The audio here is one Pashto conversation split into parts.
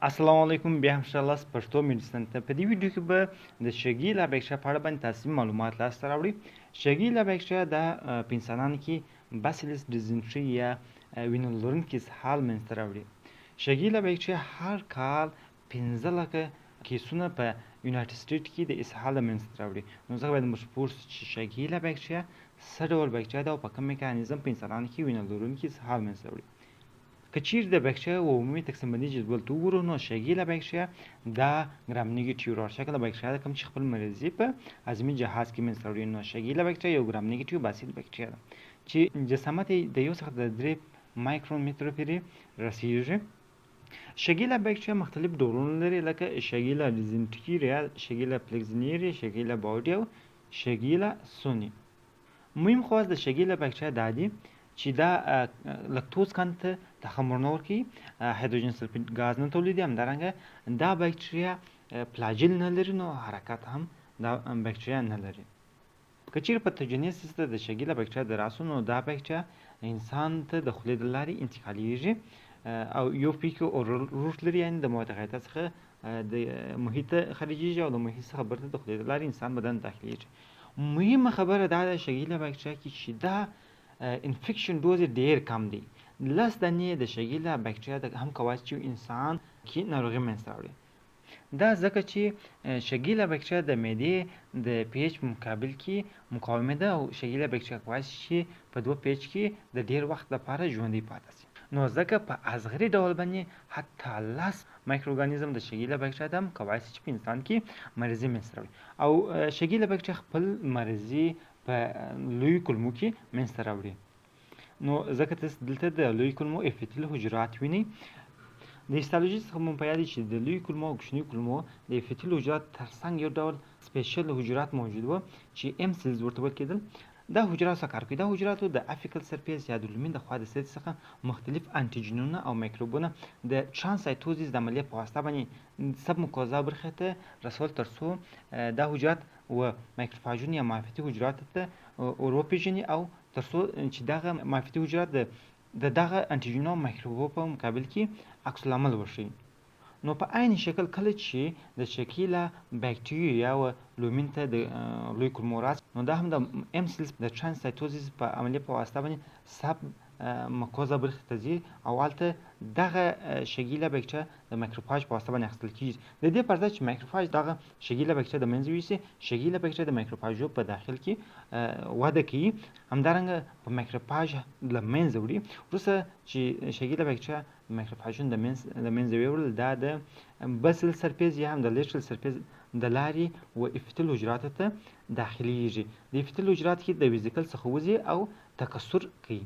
السلام علیکم بیا هم شاله پښتو میدیسین ته په دې ویډیو کې به د شګیلا باکتریا په اړه باندې تاسو معلومات لاسته راوړئ. شګیلا باکتریا د په انسانانو کې باسیلس ډیزنټري یا وینه لرونکي اسهال منځته راوړي. شګیلا باکتریا هر کال 15 لکه کیسونه په یونایټډ سټیټ کې د اسهال منځته راوړي. نو زه باید موږ پوه شو چې شګیلا باکتریا څه ډول باکتریا ده او په کوم میکانیزم په انسانانو کې وینه لرونکي اسهال منځته راوړي. کچیری د باکتریا و عمومي تقسیم بندي جدول ته وګورو نو شګیلا باکتریا دا ګرام نیګیټیو راشکله باکتریا ده کوم چې خپل مرضي په هضمي جهاز کې منځته راوړي. نو شګیلا باکتریا یو ګرام نیګیټیو باسیل باکتریا ده چې جسامت یې د 1 څخه د 3 مایکرون متر پورې رسیږي. شګیلا باکتریا مختلف ډولونه لري لکه شګیلا ډیزنټري، شګیلا فلکسنیری، شګیلا باودي او شګیلا سونی. مهم خواص د شګیلا باکتریا دا دي چې دا لکتوز کانت تخمر نه ورکوي، هایدروجن سلفیډ غاز نه تولیدوي، همدارنګه دا باکتریا فلاجیل نه لري، نو حرکت هم دا باکتریا نه لري. که چیرې پاتوجینیسیس ته د شګیلا باکتریا د راسو نو دا باکتریا انسان ته د خولې د لارې انتقالیږي او یو پیک او روټ لري، یعنې د مواد غایطه څخه د محیط خارجیږي او د محیط څخه برته د خولې د لارې انسان بدن داخلیږي. مهمه خبره دا ده شګیلا باکتریا کې چې دا انفیکشن ډوز ډیر کم دی. 10 دانې د شګیلا باکتریا د هم کولی چې انسان کې ناروغي منځته راوړي. دا ځکه چې شګیلا باکتریا د معدې د پی ایچ مقابل کې مقاومه ده او شګیلا باکتریا کولی چې په 2 پی ایچ کې د ډیر وخت لپاره ژوندی پاتې شي. نو ځکه په اصغري ډول باندې حتی 10 مایکروارګانیزم د شګیلا باکتریا د هم کولی چې په انسان کې مرضي منځته راوړي او شګیلا باکتریا خپل مرضي په لوی کولمو کې منځته راوړي. نو ځکه تاسو دلته د لوی کولمو افیتل حجرات وینئ. د هیستالوژي څخه مو په یاد چې د لوی کولمو او کوچني کولمو د افیتل حجرات ترڅنګ یو ډول سپیشل حجرات موجود وو چې ام سیلز ورته ویل کېدل. دا حجرات څه کار کوي؟ دا حجراتو د افیکل سرفیس یا د لومین د خوا د سطحې څخه مختلف انټيجنونه او میکروبونه د ترانسایتوزیس د عملیې په واسطه باندې سب مکوزا برخه ته رسول ترڅو دا حجرات و مایکروفاجونه یا معافیتي حجرات ته وروپیژني او ترڅو چې دغه معافیتي حجرات د دغه انټيجنو او میکروبو په مقابل کې عکس العمل وښیي. نو په عین شکل کله چې د شګیلا باکتریا او لومین ته د لوی کولمو راځي نو دا هم د ام سیلز د ترانسایتوزیس په عملیې په واسطه باندې سب مکوزا برخه ته ځي او هلته دغه شګیلا باکتریا د مایکروفاج په واسطه باندې اخیستل کېږي. د دې پر ځای چې مایکروفاج دغه شګیلا باکتریا د منځه یوسي، شګیلا باکتریا د مایکروفاجو په داخل کې وده کوي، همدارنګه په مایکروفاج له منځه وړي. وروسته چې شګیلا باکتریا مایکروفاجونه د منځه ویوړل دا د بسل سرفیس یا هم د لیټرل سرفیس د لارې و افیتل حجراتو ته داخلیږي. د افیتل حجرات کې د ویزیکل څخه وځي او تکثر کوي.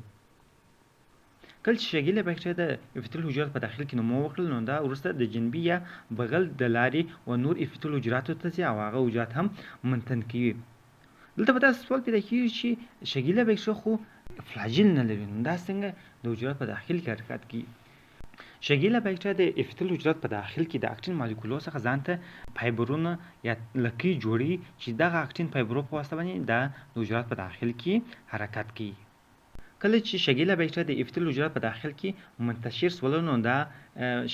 کله چې شګیلا باکتریا د افیتل حجرات په داخل کې نمو وکړل نو دا وروسته د جنبي یا بغل د لارې و نور افیتل حجراتو ته ځي او هغه حجرات هم منتن کوي. دلته به تاسو سوال پیدا کېږي چې شګیلا باکتریا خو فلاجیل نه لري، نو دا څنګه د حجرات په داخل کې حرکت کوي؟ شګیلا باکتریا د افیتل حجرات په داخل کې د اکټین مالیکولو څخه ځان ته فایبرونه یا لکۍ جوړوي چې دغه اکټین فایبرو په واسطه باندې د حجرات په داخل کې حرکت کوي. کله چې شګیلا باکتریا د افیتل حجرات په داخل کې منتشر شول نو دا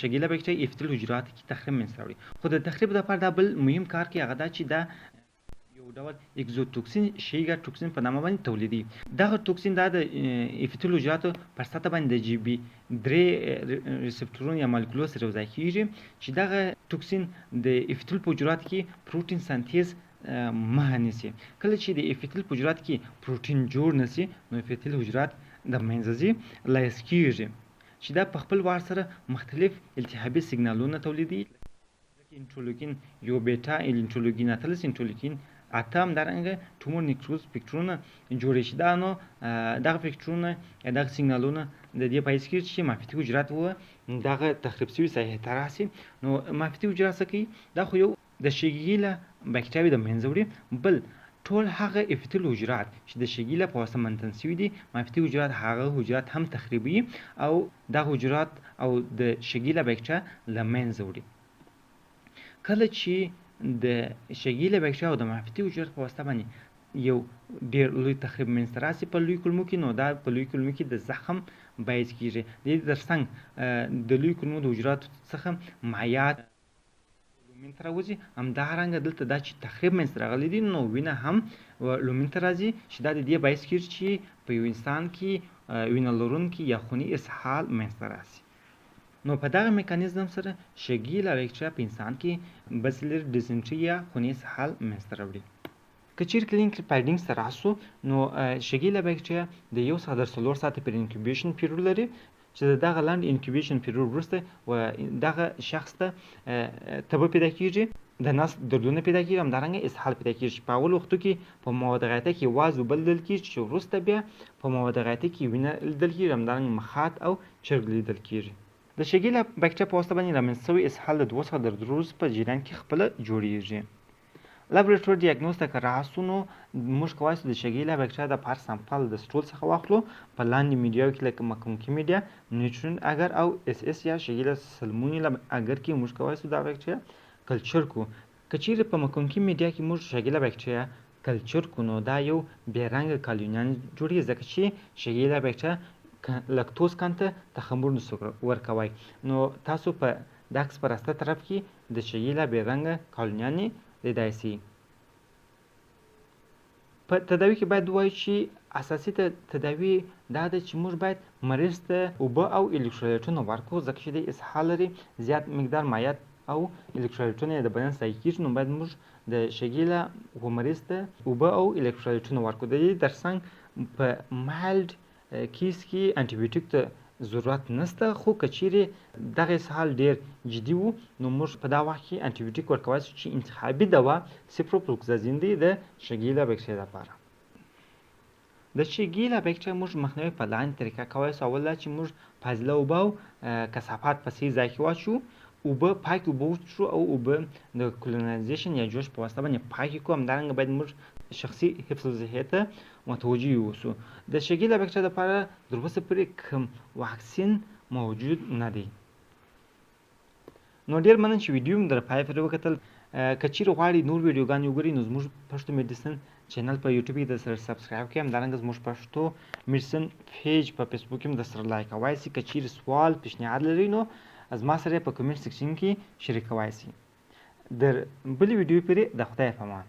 شګیلا باکتریا افیتل حجرات کې تخریب منځته راوړي. خو د تخریب لپاره دا بل مهم کار کوي، هغه دا چې دا یو ډول اگزوتوکسین شیګا توکسین په نامه باندې تولیدي. دغه توکسین دا د افیتل حجراتو پر سطح باندې د جی بی 3 ریسپټورونو یا مالیکولو سره یوځای کېږي چې دغه توکسین د افیتل په حجراتو کې پروټین سنتیز مخه نیسي. کله چې د افیتل په حجرات کې پروټین جوړ نشي نو افیتل حجرات د منځه ځي، لایس کېږي چې دا په خپل وار سره مختلف التهابي سیګنالونه تولیدي لکه انټرلوکین یو بیټا، انټرلوکین اتلس، انټرلوکین اتم، همدارنګه ټومور نیکروز فکټورونه جوړې شي. دا نو دغه فکټورونه دغه سیګنالونه د دې باعث کېږي چې معافیتي حجرات و دغه تخریب شوي ساحې ته راسي. نو معافیتي حجرات څه کوي؟ دا خو یو د شګیلا باکتریاوې د منځه وړي، بل ټول هغه افیتل حجرات چې د شګیلا په واسطه منتن شوي دي معافیتي حجرات هغه حجرات هم تخریبوي او دغه حجرات او د شګیلا باکتریا له منځه وړي. کله چې د شګیلا باکتریا او د معافیتي حجرات په واسطه باندې یو ډیر لوی تخریب منځته راسي په لوی کولمو کې نو دا په لوی کولمو کې د زخم باعث کیږي. د دې ترڅنګ د لوی کولمو د حجراتو څخه مایعات لومین ته راوځي. همدارنګه دلته دا چې تخریب منځته راغلی دی نو وینه هم لومین ته راځي چې دا د دې باعث کیږي چې په یو انسان کې وینه لرونکي یا خوني اسهال منځته راسي. نو په دغه میکانیزم سره شګیلا باکتریا په انسان کې بسیلر ډیزنټري یا خوني اسهال منځته راوړي. که چیرې کلینیکل فایډینګز ته راسو نو شګیلا باکتریا د 1 څخه تر 4 ساعته پورې انکیوبیشن پیریډ لري چې دغه لاند انکیوبیشن پیریډ وروسته دغه شخص ته تبه پیدا کیږي، د نس دردونه پیدا کیږي، همدارنګه اسهال پیدا کیږي. په اول وختو کې په مواد غایطه کې یوازې اوبه لیدل کیږي چې وروسته بیا په مواد غایطه کې وینه لیدل کیږي، همدارنګه مخاط او چرګ لیدل کیږي. د شګیلا باکتریا په واسطه باندې رامنځته شوی اسهال د 2 څخه تر 3 ورځو په جریان کې خپله جوړیږي. لابراتوار ډیاګنوز ته که راسو نو موږ کولی شو د شګیلا باکتریا د پار سامپل د سټول څخه واخلو په لاندې میډیاو کې لکه مکونکي میډیا، نیوټرین اگر او اس اس یا شګیلا سلمونی اگر کې موږ کولی شو دا باکتریا کلچر کو. که چیرې په مکونکي میډیا کې موږ شګیلا باکتریا کلچر کو نو دا یو بې رنګه کالونیان جوړیږي ځکه چې شګیلا باکتریا لکتوز کان ته تخمر نشو ورکوی. نو تاسو په د عکس په راسته طرف کې د شګیلا بې رنګه کالونیانې لیدای شي. په تداوی کې باید ووایو چې اساسي تداوی دا ده چې موږ باید مریض ته اوبه او الکترولیټونه ورکړو ځکه چې د اسهال لري، زیات مقدار مایعات او الکترولیټونه یې د بدن ضایع کیږي. نو باید موږ د شګیلا مریض ته اوبه او الکترولیټونه ورکړو. د دې ترڅنګ په مایلډ کیس کې انټي بیوټیک ته ضرورت نشته، خو که چیرې دغه اسهال ډیر جدي وو نو موږ په دا وخت کې انټي بیوټیک ورکولی شو چې انتخابي دوا سیپروفلوکسازین دی د شګیلا باکتریا لپاره. د شګیلا باکتریا موږ مخنیوي په لاندې طریقه کولی شو. اول دا چې موږ فاضله اوبه او کثافات په صحیح ځای کې واچوو، اوبه پاکې اوبه وڅښو او اوبه د کلورینایزیشن یا جوش په واسطه باندې پاکې کړو. همدارنګه باید موږ شخصي حفظ الصحې ته متوجه اوسو. د شګیلا باکتریا لپاره تر اوسه پورې کوم واکسین موجود نه دی. نو ډېر مننه چې ویډیو مو در پای پورې وکتل. که چیرې غواړئ نور ویډیوګانې وګورئ نو زموږ پښتو میدیسین چینل په یوټیوب کې د سره سبسکرایب کړئ، همدارنګه زموږ پښتو میدیسین پیج په فیسبوک کې هم د سره لایک کوای شئ. که چیرې سوال پیشنهاد لرئ نو زما سره په کمنټ سیکشن کې شریکوای شئ. در بلې ویډیو پورې د خدای په امان.